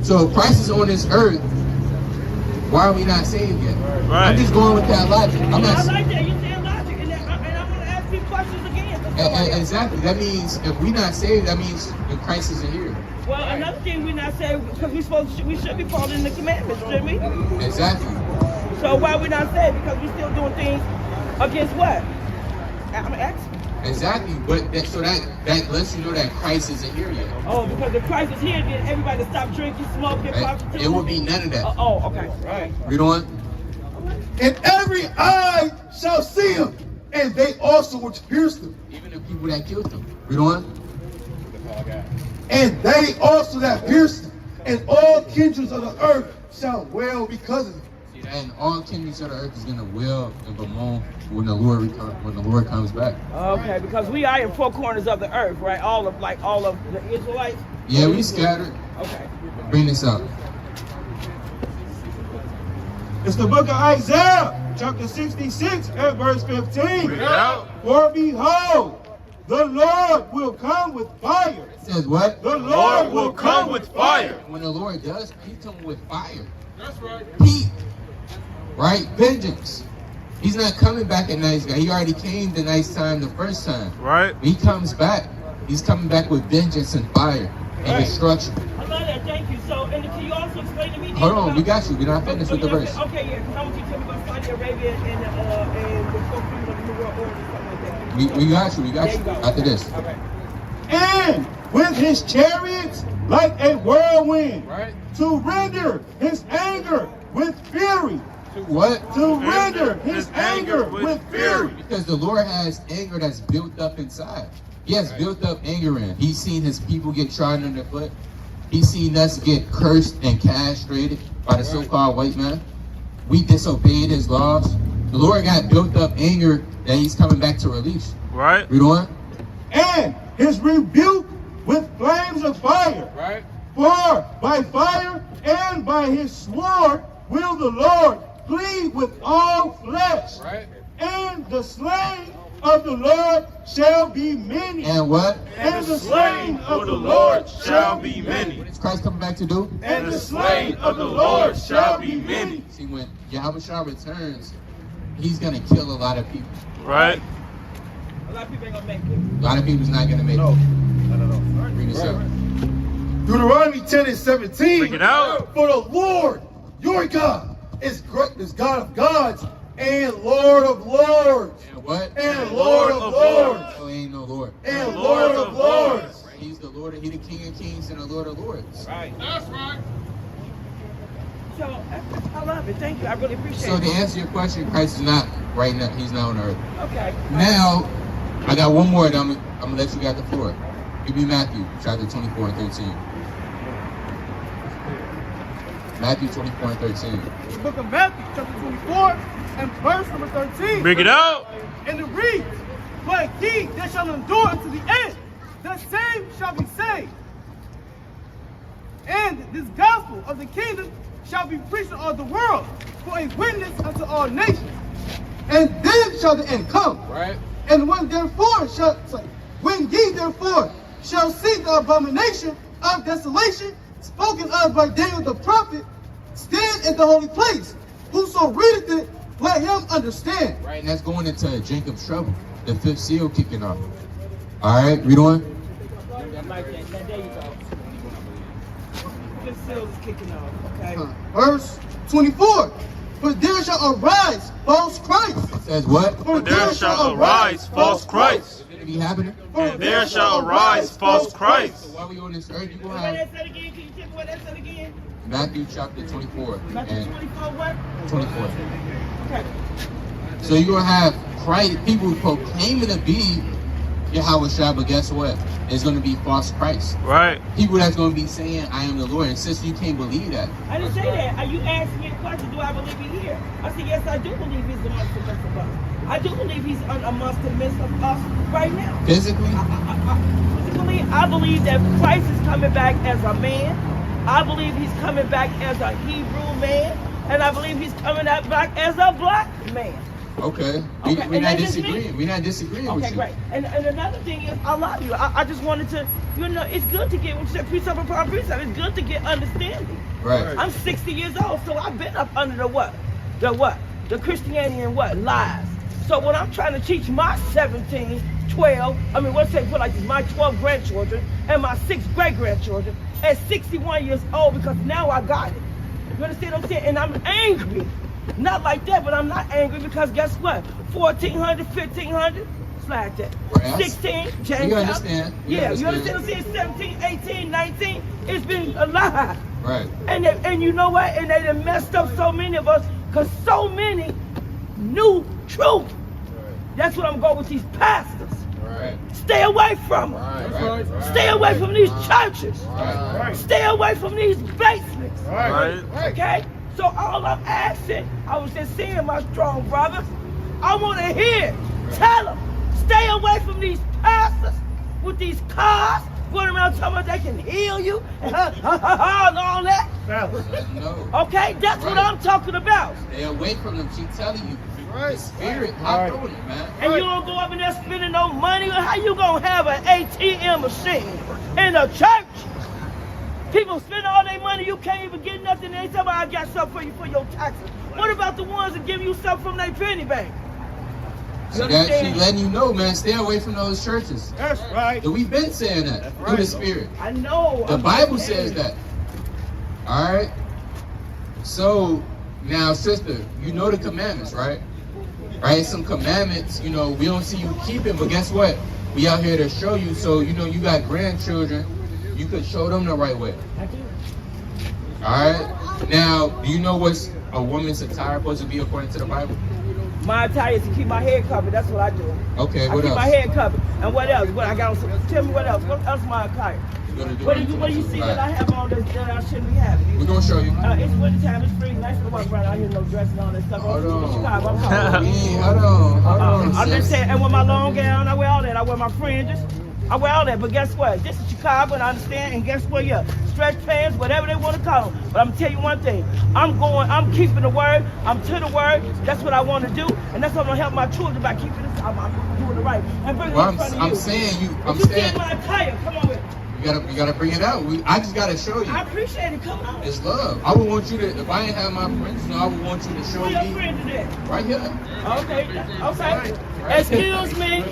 So if Christ is on this earth, why are we not saved yet? Right. I'm just going with that logic. I'm I not. like that. You said logic, and I'm going to ask you questions again. Exactly. That means if we're not saved, that means that Christ isn't here. Well, another thing we're not saved because we should be following the commandments, shouldn't we? Exactly. So why we not saved? Because we're still doing things against what? I'm asking. Exactly. But that lets you know that Christ isn't here yet. Oh, because if Christ is here, then everybody stop drinking, smoking, prostituting. It would be none of that. Okay. Right. Read on. And every eye shall see him. And they also which pierced him. Even the people that killed him. Read on. And they also that pierced him. And all kindreds of the earth shall wail because of him. And all kindreds of the earth is gonna wail and bemoan when the Lord comes back. Okay, because we are in 4 corners of the earth, right? All of the Israelites. Yeah, we scattered. Okay. Bring this up. It's the book of Isaiah, chapter 66, and verse 15. Break it out. For behold, the Lord will come with fire. It says what? The Lord will come with fire. When the Lord does, he comes with fire. That's right. Heat. Right? Vengeance. He's not coming back a nice guy. He already came the nice time the first time. Right. When he comes back, he's coming back with vengeance and fire and Right. destruction. I love that. Thank you. So, and can you also explain to me? Hold on, we got you. We're not finished with the verse. Okay, yeah. Because I want you to tell me about Saudi Arabia and the 4 kingdoms of the New World Order and stuff like that. We got you. We got There you. go. After this. Okay. And with his chariots like a whirlwind. Right? to render his anger with fury. What? To render his anger with fury. Because the Lord has anger that's built up inside. He has built up anger in. He's seen his people get trodden underfoot. He's seen us get cursed and castrated by the so-called white man. We disobeyed his laws. The Lord got built up anger that he's coming back to release. Right. Read on. And his rebuke with flames of fire. Right. For by fire and by his sword will the Lord plead with all flesh. Right. And the slain of the Lord shall be many. And what? And the slain of the Lord shall be many. What is Christ coming back to do? And the slain of the Lord shall be many. See, when Yahushua returns, he's going to kill a lot of people. Right. A lot of people ain't gonna make it. A lot of people's not going to make No. it. No. Read this out. Deuteronomy 10 and 17. Bring it out. For the Lord, your God, is great, is God of gods and Lord of lords. And what? And Lord of lords. Oh, he ain't no Lord. And Lord of lords. Right? He's the Lord. He's the King of Kings and the Lord of Lords. Right. That's right. So I love it. Thank you. I really appreciate So it. to answer your question, Christ is not right now. He's not on earth. Okay. Now, I got one more that I'm going to let you get the floor. Give me Matthew chapter 24 and 13. Matthew 24 and 13. The book of Matthew, chapter 24, and verse number 13. Bring it out. And it reads, but he that shall endure unto the end, the same shall be saved. And this gospel of the kingdom shall be preached in all the world for a witness unto all nations. And then shall the end come. Right. And when ye therefore shall see the abomination of desolation spoken of by Daniel the prophet, stand in the holy place. Whoso readeth it, let him understand. Right, and that's going into Jacob's trouble. The fifth seal kicking off. All right, read on. There you go. This seal is kicking off. Okay. Verse 24. For there shall arise false Christ. It says what? For There shall arise false Christ. Is it going to be happening? And there shall arise false Christ. So while we on this earth, you going to What have that said again? Can you tell me what that said again? Matthew chapter 24 Matthew and 24 what? 24. Okay. So you're going to have Christ, people proclaiming to be Yahushua, but guess what? There's going to be false Christ. Right. People that's going to be saying, I am the Lord. And sister, you can't believe that. I didn't say that. Are you asking me a question? Do I believe he's here? I said, yes, I do believe he's amongst the midst of us. I do believe he's amongst the midst of us right now. Physically? Physically, I believe that Christ is coming back as a man. I believe he's coming back as a Hebrew man. And I believe he's coming back as a black man. Okay. Okay, We're and not that's just me. disagreeing. We're not disagreeing with Okay, you. great. And another thing is, I love you. I just wanted to, it's good to get, when you said precept upon precept, it's good to get understanding. Right. I'm 60 years old, so I've been up under the what? The Christianity and what? Lies. So when I'm trying to teach my 17, 12, let's say put like this, my 12 grandchildren and my 6 great-grandchildren at 61 years old, because now I got it. You understand what I'm saying? And I'm angry. Not like that, but I'm not angry because guess what? 1,400, 1,500, slide that. Right. 16, James. You understand. Yeah, you understand what I'm saying? 17, 18, 19, it's been a lie. Right. And you know what? And they done messed up so many of us because so many knew truth. That's what I'm going with these pastors. Right. Stay away from them. Right. Stay away from these churches. Right. Stay away from these basements. Right. Okay? So all I'm asking, I was just saying, my strong brothers, I want to hear. Tell them, stay away from these pastors with these cars, going around talking about they can heal you and all that. No. Okay? That's what I'm talking about. Stay away from them. She's telling you. The spirit, hop on it, man. And you don't go up in there spending no money. How you gonna have an ATM machine in a church? People spend all their money, you can't even get nothing. They tell me I got something for you for your taxes. What about the ones that give you something from their penny bank? So that she letting you know, man, stay away from those churches. That's right. So we've been saying that through the spirit. I know. The Bible says that. All right. So now, sister, you know the commandments, right? Right? Some commandments, we don't see you keeping, but guess what? We out here to show you. So you got grandchildren. You could show them the right way. I do. Alright? Now, do you know what's a woman's attire supposed to be according to the Bible? My attire is to keep my head covered. That's what I do. Okay, I what keep else? my head covered. And what else? What I got? Tell me what else. What else my attire? What do you see that I have on that I shouldn't be having? We're gonna show you. It's winter time. It's free. Nice to walk around out here, no dress and all that stuff. Hold on. Chicago, I'm talking. Hold on. I'm just saying. And with my long gown, I wear all that. I wear my fringes. I wear all that. But guess what? This is Chicago, and I understand. And guess what? Yeah, stretch pants, whatever they want to call them. But I'm gonna tell you one thing. I'm keeping the word. I'm to the word. That's what I want to do, and that's what I'm gonna help my children by keeping this. I'm doing it right and bringing it in front of you. I'm saying you. I'm you saying. see my attire. Come on with it. You gotta bring it out. I just gotta show you. I appreciate it. Come on. It's love. I would want you to. If I ain't have my friends, I would want you to show Where your me. friend today? Right here. Okay. Excuse me.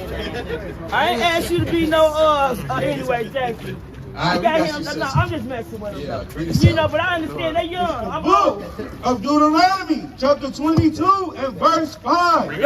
I ain't asked you to be no anyway, thank you. I got him. No, I'm just messing with him. Yeah, you know, but I understand they're young. I'm Book old. of Deuteronomy, chapter 22 and verse 5.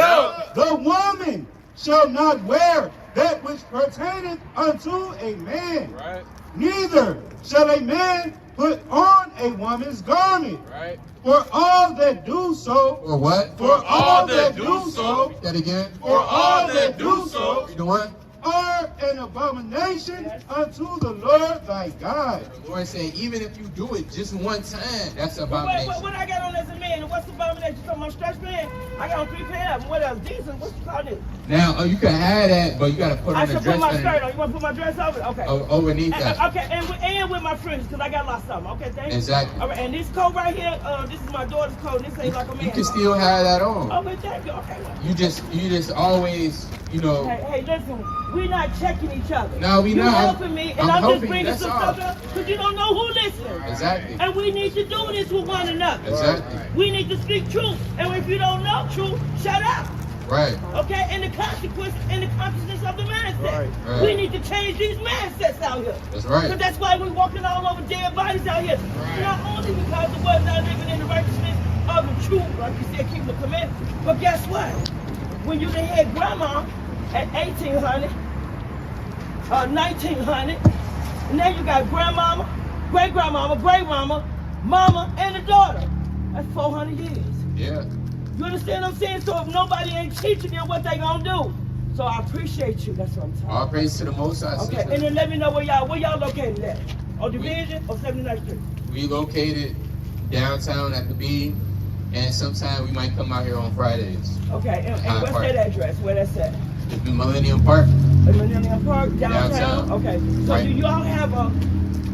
The woman shall not wear that which pertaineth unto a man. Right. Neither shall a man put on a woman's garment. Right. For all that do so. For what? For all that do so. That again. For all that do so. You know what? Are an abomination unto the Lord thy God. The Lord said, even if you do it just one time, that's an Wait, abomination. what I got on as a man? What's the abomination? You talking about stretch band? I got on 3 pairs. What else? Decent. What you call this? Now, you can have that, but you gotta put I on the should dress put my underneath. skirt on. You want to put my dress over? Okay. Underneath that. Okay, and with my friends, because I got lots of them. Okay, thank you. Exactly. All right, and this coat right here, this is my daughter's coat. This ain't like a man. You can still have that on. Okay, thank you. Okay. You just always, Hey, listen, we're not checking each other. No, we You're not. helping me, and I'm just helping, bringing that's some all. stuff up because you don't know who listens. Exactly. And we need to do this with one another. Exactly. We need to speak truth. And if you don't know truth, shut up. Right. Okay? And the consequence and the consciousness of the mindset. Right. We need to change these mindsets out here. That's right. Because that's why we're walking all over dead bodies out here. Not only because the world not living in the righteousness of the truth, like you said, keep the commandments. But guess what? When you done had grandma at 1800, 1900, now you got grandmama, great-grandmama, great-mama, mama, and a daughter. That's 400 years. Yeah. You understand what I'm saying? So if nobody ain't teaching them what they gonna do. So I appreciate you. That's what I'm talking about. All praise to the Most High. Okay, sister. and then let me know where y'all located at. On Division or 79th Street? We located downtown at the B, and sometime we might come out here on Fridays. Okay, and Hyde what's Park. that address? Where that's at? It's the Millennium Park. Millennium Park, downtown? Downtown. Okay, so Right. do y'all have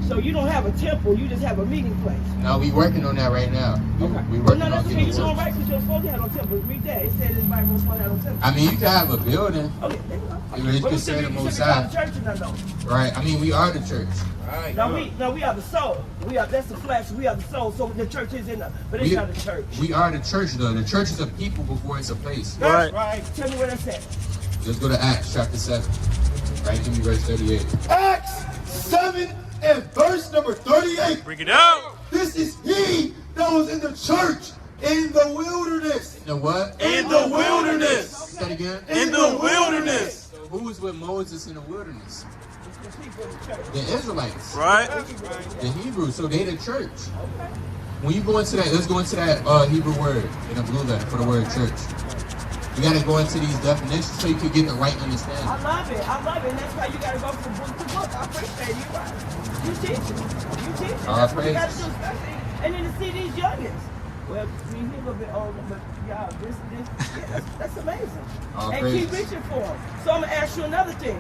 so you don't have a temple, you just have a meeting place? No, we working on that right now. Okay. We Well, working no, on that's okay. getting You're doing work. right because you're supposed to have no temple. Read that. It said in the Bible you're supposed to have no temple. I mean, you can have a building. Okay, there you go. It was But considered you Most should be called High. church and no. Right. I mean, we are the church. Right. No, we are the soul. That's the flesh. We are the soul. So the church is in the, but it's not the church. We are the church, though. The church is a people before it's a place. That's right. Tell me where that's at. Let's go to Acts chapter 7. Right, give me verse 38. Acts 7 and verse number 38. Bring it out. This is he that was in the church in the wilderness. The what? In the wilderness. Say that again. In the wilderness. So who was with Moses in the wilderness? The people in the church. The Israelites. Right? The Hebrews. So they the church. When you go into that, let's go into that Hebrew word in the blue letter for the word church. You gotta go into these definitions so you can get the right understanding. I love it. And that's why you gotta go from book to book. I appreciate you. Right? You teach it. That's what you gotta do, especially. And then to see these youngins. Well, me, he's a little bit older, but yeah, that's amazing. All And praise. keep reaching for them. So I'm gonna ask you another thing.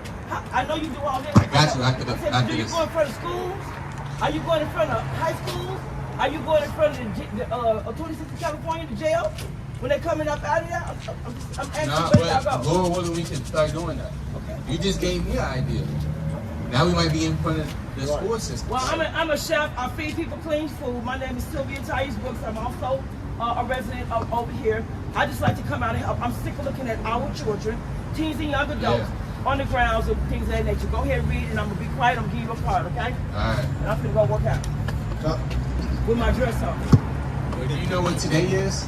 I know you do all this. I got you. After Do you this. go in front of schools? Are you going in front of high schools? Are you going in front of the 26th of California, the jail? When they coming up out of there? I'm asking Nah, where y'all but go. Lord willing, we can start doing that. Okay. You just gave me an idea. Now we might be in front of the school system. Well, I'm a chef. I feed people clean food. My name is Sylvia Thais Brooks. I'm also a resident of over here. I just like to come out and help. I'm sick of looking at our children, teens and young adults, on the grounds and things of that nature. Go ahead and read, and I'm going to be quiet. I'm going to give you a part, okay? All right. And I'm going to go work out with my dress on. Well, do you know what today is?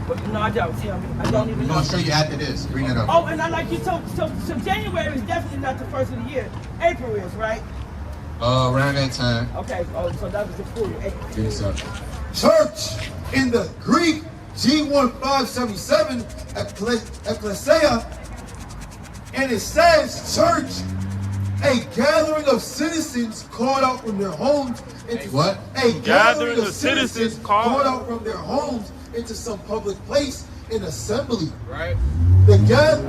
But no, I don't. Tell me. I don't even We're know. gonna show you after this. Bring it up. Oh, and I like you told. So January is definitely not the first of the year. April is, right? Around that time. Okay, so that was the 48. Give us up. Church in the Greek, G1577, ecclesia, and it says church, a gathering of citizens called out from their homes into what? A gathering of citizens called out from their homes into some public place, an assembly. Right. The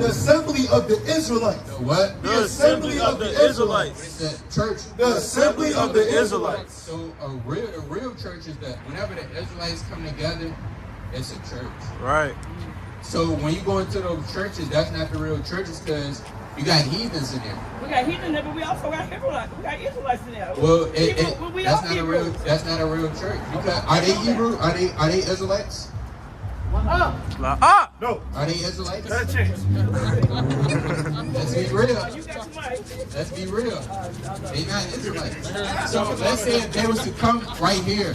assembly of the Israelites. The what? The assembly of the Israelites. The church. The assembly of the Israelites. So a real church is that whenever the Israelites come together, it's a church. Right. So when you go into those churches, that's not the real churches because you got heathens in there. We got heathens in there, but we also got Israelites. We got Israelites in there. Well, that's not a real. That's not a real church. Because are they Hebrew? Are they Israelites? No. Are they Israelites? Not a chance. Let's be real. You got your mic. Let's be real. They not Israelites. So let's say if they was to come right here,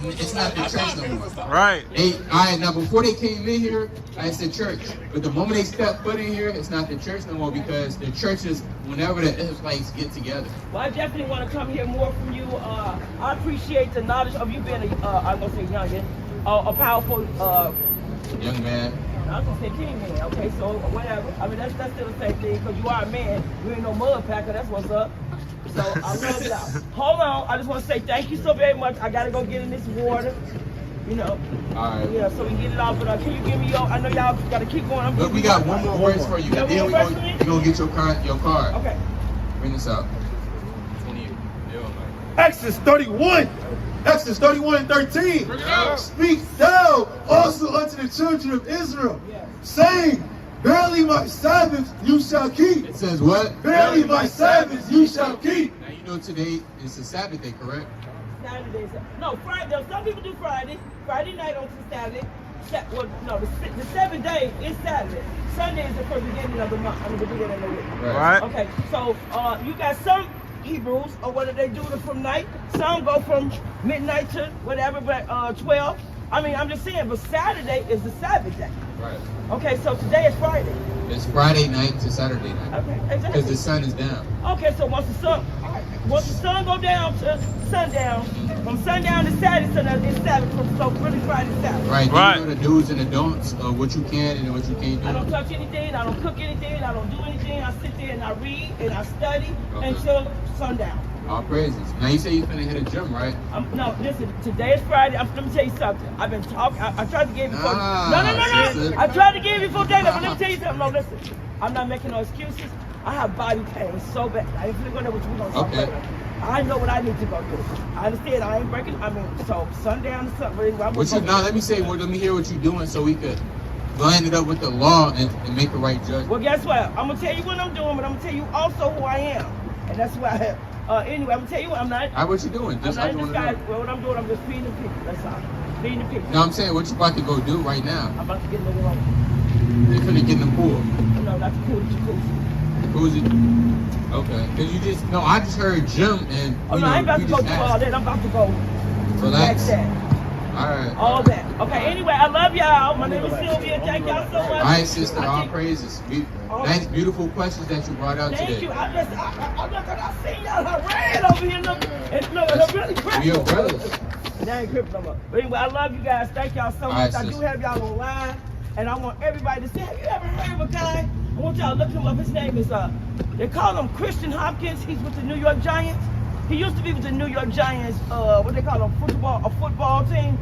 it's not the church no more. Right. Now before they came in here, I said church. But the moment they step foot in here, it's not the church no more because the church is whenever the Israelites get together. Well, I definitely want to come hear more from you. I appreciate the knowledge of you being I'm going to say youngin, a powerful Young man. I was gonna say king man, okay, so whatever. I mean, that's still the same thing, because you are a man. You ain't no mud packer, that's what's up. So I love y'all. Hold on, I just want to say thank you so very much. I gotta go get in this water, you know. All right. Yeah, so we get it off, but can you give me your, I know y'all gotta keep going. Look, we got one more verse for you. And then we're gonna get your card. Okay. Bring this up. Exodus 31. Exodus 31:13. Speak thou also unto the children of Israel, saying, verily my Sabbaths you shall keep. It says what? Verily my Sabbaths you shall keep. Now you know today is a Sabbath day, correct? Saturday. No, Friday. Some people do Friday. Friday night on Saturday. Well, no, the 7th day is Saturday. Sunday is the first beginning of the month. I mean, the beginning of the week. Right. Okay, so you got some Hebrews, or whether they do it from night. Some go from midnight to whatever, but 12. I mean, I'm just saying, but Saturday is the Sabbath day. Right. Okay, so today is Friday. It's Friday night to Saturday night. Okay, exactly. Because the sun is down. Okay, so once the sun go down to sundown, from sundown to Saturday, so it's Sabbath, so really Friday to Saturday. Right. Right. You know the do's and the don'ts of what you can and what you can't do. I don't touch anything, I don't cook anything, I don't do anything. I sit there and I read and I study until sundown. All praises. Now you say you're finna hit a gym, right? No, listen, today is Friday. Let me tell you something. I've been talking, I tried to give you before. No. I tried to give you before dinner, but let me tell you something. No, listen. I'm not making no excuses. I have body pain so bad. I ain't gonna know what you're gonna talk about. I know what I need to go do. I understand I ain't breaking, so sundown to something. Let me hear what you're doing so we could line it up with the law and make the right judgment. Well, guess what? I'm gonna tell you what I'm doing, but I'm gonna tell you also who I am. And that's why I have. Anyway, I'm gonna tell you what I'm not. What you doing? I'm not in this guy. Well, what I'm doing, I'm just feeding the people. That's all. Feeding the people. No, I'm saying what you about to go do right now. I'm about to get in the water. You're finna get in the pool. No, not the pool. The jacuzzi. Jacuzzi? Okay. Cause you just, no, I just heard gym and I ain't about to go do all that. I'm about to go relax. That. Alright. All that. Okay, anyway, I love y'all. My name is Sylvia. Thank y'all so much. Alright, sister, all praises. Nice, beautiful questions that you brought out today. Thank you. I seen y'all. I ran over here. Look, I'm really crippled. We are brothers. They ain't crippled no more. But anyway, I love you guys. Thank y'all so much. I do have y'all online. And I want everybody to say, have you ever heard of a guy? I want y'all to look him up. His name is, they call him Christian Hopkins. He's with the New York Giants. He used to be with the New York Giants, what they call a football team.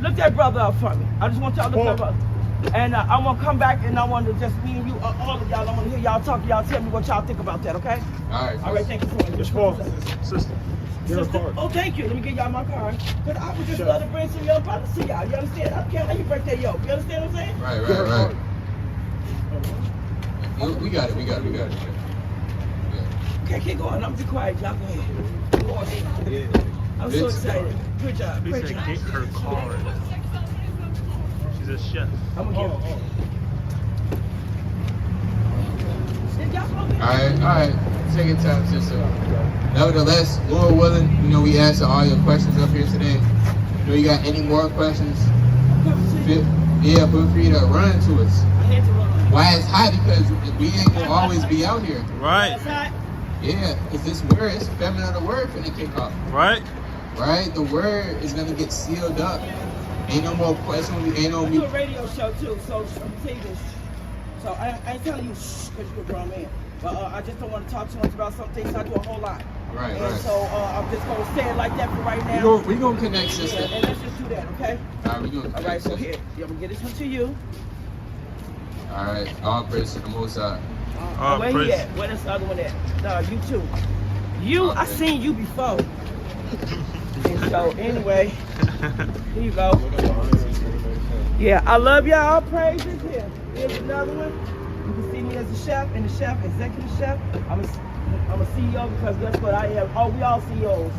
Look that brother up for me. I just want y'all to look that brother. And I want to come back and I want to just, me and you, all of y'all, I want to hear y'all talk. Y'all tell me what y'all think about that, okay? All right, thank you so much. Sister. Sister, oh, thank you. Let me get y'all my card. But I would just love to bring some young brothers to y'all. You understand? I don't care how you break that yoke. You understand what I'm saying? Right. We got it. Yeah. Okay, keep going. I'm too quiet. Y'all go ahead. I'm so excited. Good job. Great job. Get her card. She's a chef. I'm gonna give All right. Take your time, sister. Nevertheless, Lord willing, we answer all your questions up here today. You got any more questions? Feel free to run to us. Why it's hot? Because we ain't gonna always be out here. Right. Yeah, because this word, it's the feminine of the word finna kick off. Right? Right? The word is gonna get sealed up. Ain't no more questions. Ain't no I do a radio show too, so I'm gonna tell you this. So I ain't telling you shh because you're a grown man. But I just don't want to talk too much about some things. I do a whole lot. Right, and right. so I'm just gonna say it like that for right now. We gonna connect, sister. And let's just do that, okay? All right, we gonna connect. All right, so sister. here, I'm gonna get this one to you. All right, all praise to the Most High. Where he at? Where this other one at? No, you too. You, I seen you before. And so anyway, here you go. Yeah, I love y'all. Praises here. Here's another one. You can see me as a chef and the chef, executive chef. I'm a CEO because guess what I am? Oh, we all CEOs.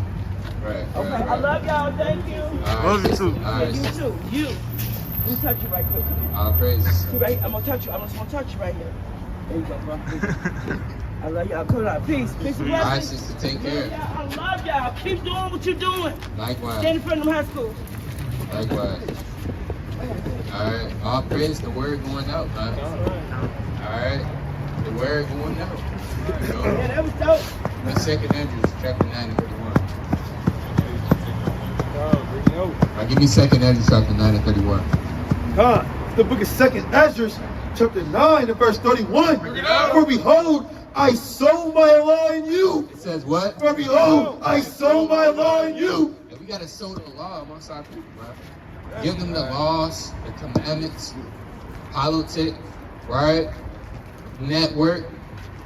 Right. Okay, Right. I love y'all. Thank you. Love you too. Yeah, you too. You. Let me touch you right quick. All praises. Right, I'm gonna touch you. I'm just gonna touch you right here. There you go, bro. I love y'all. Come on, peace, peace and All right, blessings. sister, take care. I love y'all. Keep doing what you're doing. Likewise. Stand in front of them high schools. Likewise. All right, all praise the word going out, man. All right, the word going out. Yeah, that was dope. That's 2nd Andrews, chapter 9 and 31. Give me 2nd Andrews, chapter 9 and 31. God, the book of 2nd Ezra, chapter 9 and verse 31. For behold, I sow my law in you. It says what? For behold, I sow my law in you. And we gotta sow the law amongst our people, bro. Give them the laws, the commandments, politics, right? Network,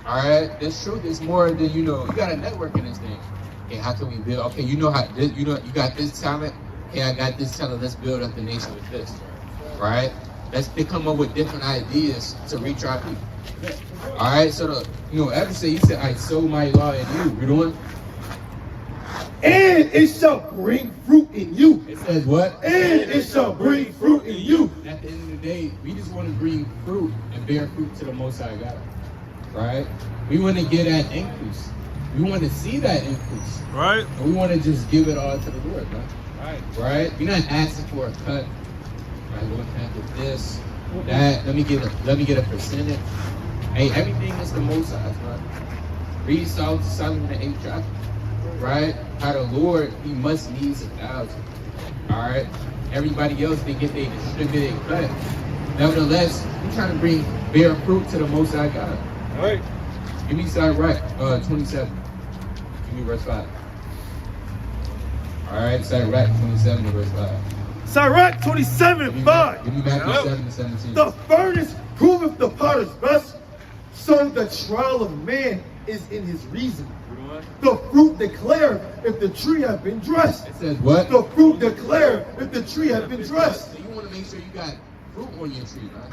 all right? This truth is more than you gotta network in this thing. Okay, how can we build? Okay, you know how you got this talent. Okay, I got this talent. Let's build up the nation with this, right? They come up with different ideas to reach our people. All right, so Ezra said, he said, I sow my law in you. You doing? And it shall bring fruit in you. It says what? And it shall bring fruit in you. At the end of the day, we just want to bring fruit and bear fruit to the Most High God, right? We want to get that increase. We want to see that increase, Right? and we want to just give it all to the Lord, man. Right? We're not asking for a cut. Right? Lord, can I get this, that? Let me get a percentage. Hey, everything is the Most High's, right? Read Psalm 7 and 8 chapter. Right? How the Lord, he must needs 1,000. All right? Everybody else, they get their distributed cut. Nevertheless, we're trying to bear fruit to the Most High God. All right. Give me Sirach 27. Give me verse 5. All right, Sirach 27 and verse 5. Sirach 27 and 5. Give me Matthew 7 and 17. The furnace proveth the potter's best, so the trial of man is in his reason. The fruit declare if the tree have been dressed. It says what? The fruit declare if the tree have been dressed. So you want to make sure you got fruit on your tree, man.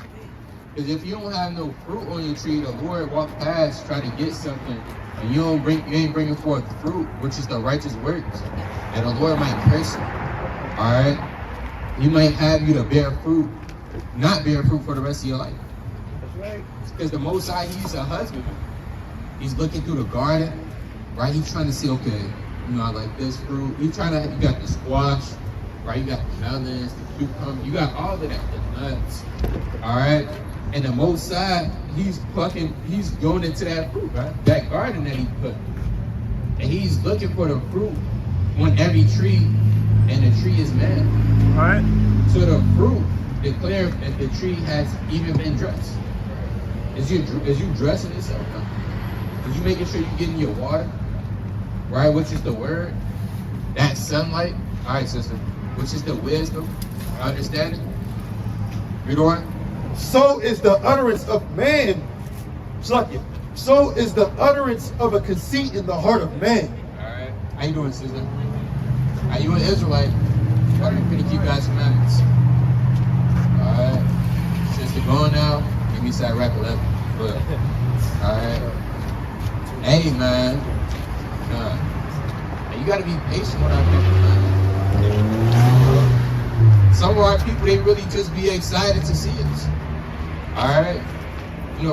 Because if you don't have no fruit on your tree, the Lord walk past, try to get something, and you ain't bringing forth fruit, which is the righteous works, and the Lord might curse you. All right, He might have you to bear fruit, not bear fruit for the rest of your life. That's right. Because the Most High, He's a husbandman. He's looking through the garden, right? He's trying to see, okay, I like this fruit. You got the squash, right? You got the melons, the cucumber. You got all of that, the nuts, all right? And the Most High, he's going into that fruit, right? That garden that he put. And he's looking for the fruit on every tree, and the tree is man. All right? So the fruit declare that the tree has even been dressed. Is you dressing yourself up? Is you making sure you're getting your water? Right, which is the word? That sunlight? All right, sister. Which is the wisdom, understanding? Read on. So is the utterance of man. So is the utterance of a conceit in the heart of man. All right. How you doing, sister? Are you an Israelite? Why are you going to keep God's commandments? All right. Sister, going now. Give me Sirach 11. Look. All right. Hey, man. And you got to be patient with our people, man. Some of our people, they really just be excited to see us. All right?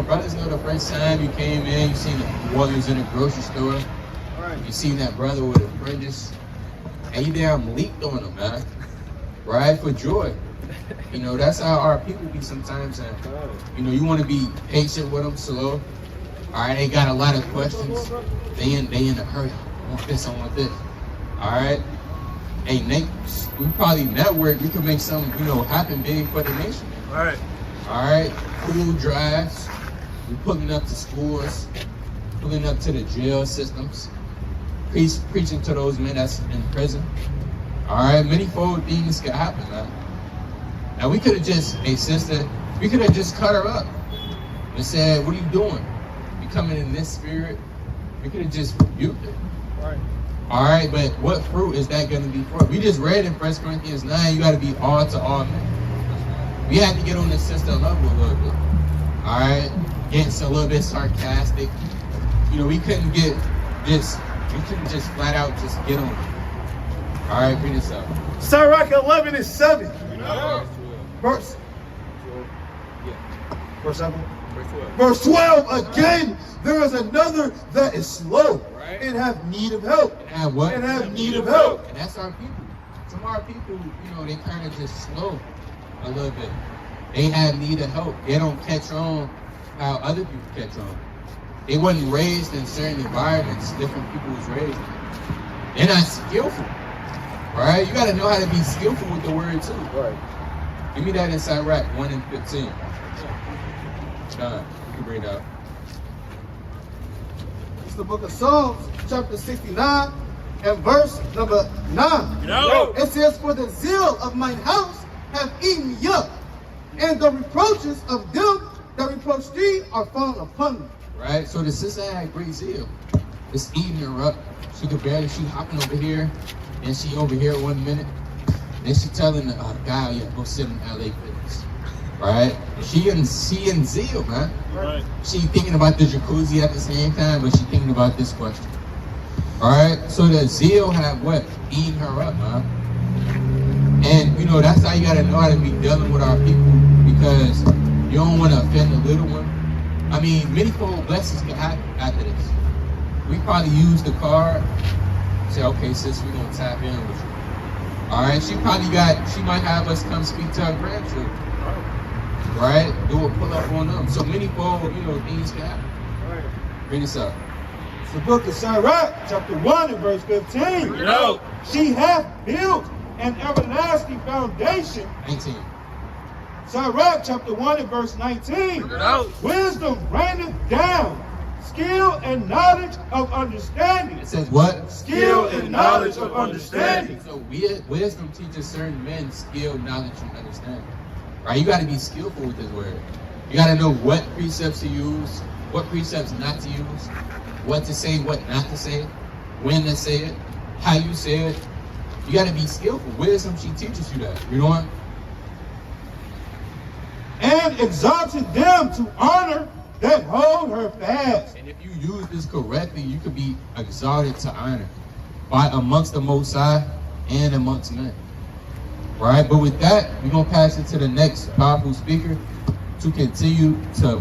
Brothers know the first time you came in, you seen the warriors in the grocery store. All right. You seen that brother with a fringes. And you damn leaped on them, man. Right? For joy. That's how our people be sometimes. And, you want to be patient with them, slow. All right, they got a lot of questions. They in a hurry. I want this, I want this. All right. Hey, Nate, we probably network. We can make something, happen big for the nation. All right. All right. Food drives. We pulling up to schools, pulling up to the jail systems, preaching to those men that's in prison. All right. Many forward things could happen, man. Now we could have just, hey sister, we could have just cut her up and said, "What are you doing? You coming in this spirit?" We could have just rebuked it. Right. All right, but what fruit is that going to be for? We just read in 1 Corinthians 9, you got to be all to all men. We had to get on the sister level a little bit. All right, getting a little bit sarcastic. We couldn't just flat out just get on it. All right, bring this up. Sirach 11:7. Verse 7. Verse 12. Again, there is another that is slow and have need of help. And have need of help. And that's our people. Some of our people, they kind of just slow a little bit. They have need of help. They don't catch on how other people catch on. They wasn't raised in certain environments different people was raised in. They're not skillful. Right? You got to know how to be skillful with the word too. Right. Give me that in Sirach 1:15. Done. You can bring it up. It's the book of Psalms, chapter 69, and verse number 9. It says, "For the zeal of mine house have eaten me up, and the reproaches of them that reproach thee are fallen upon me." Right? So the sister had great zeal. It's eating her up. She hopping over here, and she over here 1 minute. Then she telling the guy, "Yeah, go sit in LA Fitness." Right? She in zeal, man. Right. She thinking about the jacuzzi at the same time, but she thinking about this question. All right? So the zeal have what? Eating her up, man. And, that's how you got to know how to be dealing with our people, because you don't want to offend the little one. I mean, many fold blessings can happen after this. We probably use the card, say, "Okay, sis, we're going to tap in with you." All right? She might have us come speak to our grandchildren. Right? Do a pull up on them. So many fold, things can happen. Right. Bring this up. It's the book of Sirach, chapter 1 and verse 15. She hath built an everlasting foundation. 19. Sirach, chapter 1 and verse 19. Wisdom raineth down, skill and knowledge of understanding. It says what? Skill and knowledge of understanding. So wisdom teaches certain men skill, knowledge, and understanding. Right? You got to be skillful with this word. You got to know what precepts to use, what precepts not to use, what to say, what not to say, when to say it, how you say it. You got to be skillful. Wisdom, she teaches you that. You know what? And exalted them to honor that hold her fast. And if you use this correctly, you could be exalted to honor by amongst the Most High and amongst men. Right? But with that, we're going to pass it to the next powerful speaker to continue to